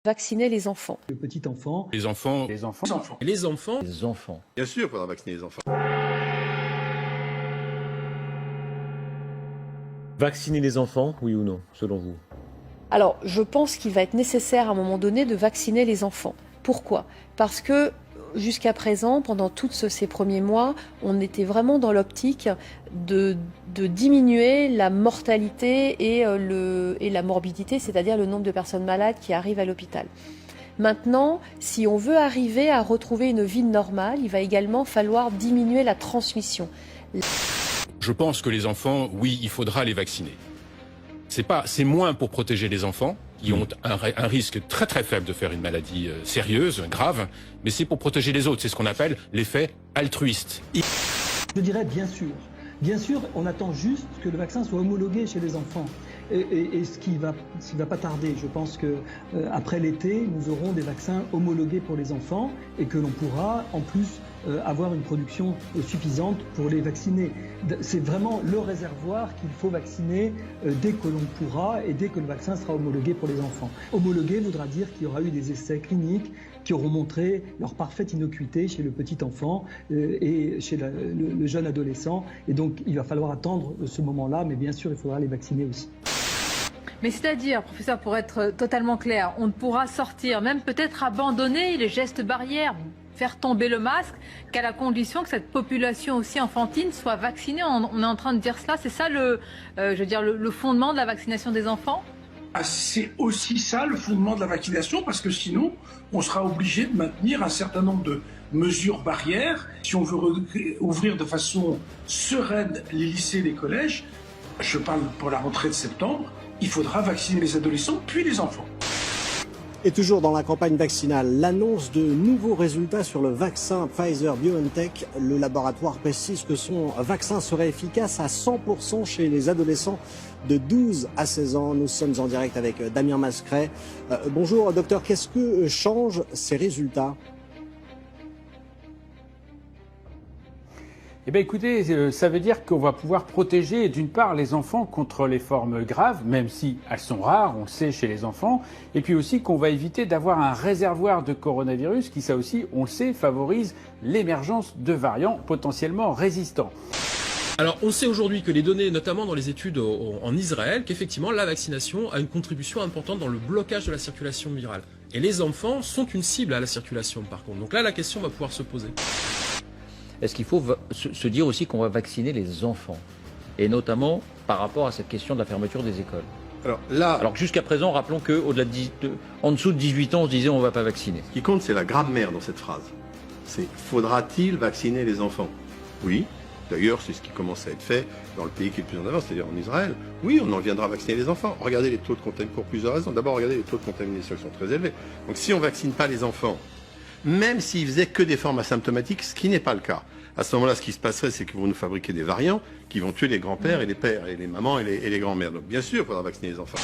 Vacciner les enfants. Le petit enfant. Les enfants. Les enfants. Les enfants. Les enfants. Les enfants. Bien sûr, il faudra vacciner les enfants. Vacciner les enfants, oui ou non, selon vous? Alors, je pense qu'il va être nécessaire à un moment donné de vacciner les enfants. Pourquoi? Parce que jusqu'à présent, pendant tous ces premiers mois, on était vraiment dans l'optique de diminuer la mortalité et la morbidité, c'est-à-dire le nombre de personnes malades qui arrivent à l'hôpital. Maintenant, si on veut arriver à retrouver une vie normale, il va également falloir diminuer la transmission. Je pense que les enfants, oui, il faudra les vacciner. C'est moins pour protéger les enfants, qui ont un risque très très faible de faire une maladie sérieuse, grave, mais c'est pour protéger les autres. C'est ce qu'on appelle l'effet altruiste. Je dirais bien sûr. Bien sûr, on attend juste que le vaccin soit homologué chez les enfants. Et ce qui va pas tarder, je pense que après l'été, nous aurons des vaccins homologués pour les enfants et que l'on pourra en plus avoir une production suffisante pour les vacciner. C'est vraiment le réservoir qu'il faut vacciner dès que l'on pourra et dès que le vaccin sera homologué pour les enfants. Homologué voudra dire qu'il y aura eu des essais cliniques qui auront montré leur parfaite innocuité chez le petit enfant et chez le jeune adolescent. Et donc il va falloir attendre ce moment-là, mais bien sûr il faudra les vacciner aussi. Mais c'est-à-dire, professeur, pour être totalement clair, on ne pourra sortir, même peut-être abandonner les gestes barrières, faire tomber le masque, qu'à la condition que cette population aussi enfantine soit vaccinée. On est en train de dire cela, c'est ça le fondement de la vaccination des enfants? C'est aussi ça le fondement de la vaccination, parce que sinon, on sera obligé de maintenir un certain nombre de mesures barrières. Si on veut ouvrir de façon sereine les lycées et les collèges, je parle pour la rentrée de septembre, il faudra vacciner les adolescents puis les enfants. Et toujours dans la campagne vaccinale, l'annonce de nouveaux résultats sur le vaccin Pfizer-BioNTech. Le laboratoire précise que son vaccin serait efficace à 100% chez les adolescents de 12 à 16 ans. Nous sommes en direct avec Damien Mascret. Bonjour docteur, qu'est-ce que changent ces résultats ? Eh bien écoutez, ça veut dire qu'on va pouvoir protéger d'une part les enfants contre les formes graves, même si elles sont rares, on le sait chez les enfants, et puis aussi qu'on va éviter d'avoir un réservoir de coronavirus qui, ça aussi, on le sait, favorise l'émergence de variants potentiellement résistants. Alors on sait aujourd'hui que les données, notamment dans les études en Israël, qu'effectivement la vaccination a une contribution importante dans le blocage de la circulation virale. Et les enfants sont une cible à la circulation par contre. Donc là la question va pouvoir se poser. Est-ce qu'il faut se dire aussi qu'on va vacciner les enfants? Et notamment par rapport à cette question de la fermeture des écoles. Alors que jusqu'à présent, rappelons qu'au-delà en dessous de 18 ans, on se disait on ne va pas vacciner. Ce qui compte, c'est la grammaire dans cette phrase. C'est faudra-t-il vacciner les enfants? Oui. D'ailleurs, c'est ce qui commence à être fait dans le pays qui est le plus en avance, c'est-à-dire en Israël. Oui, on en viendra vacciner les enfants. Regardez les taux de contamination, pour plusieurs raisons. D'abord, regardez les taux de contamination qui sont très élevés. Donc si on ne vaccine pas les enfants, même s'ils faisaient que des formes asymptomatiques, ce qui n'est pas le cas. À ce moment-là, ce qui se passerait, c'est qu'ils vont nous fabriquer des variants qui vont tuer les grands-pères et les pères, et les mamans et les grands-mères. Donc bien sûr, il faudra vacciner les enfants.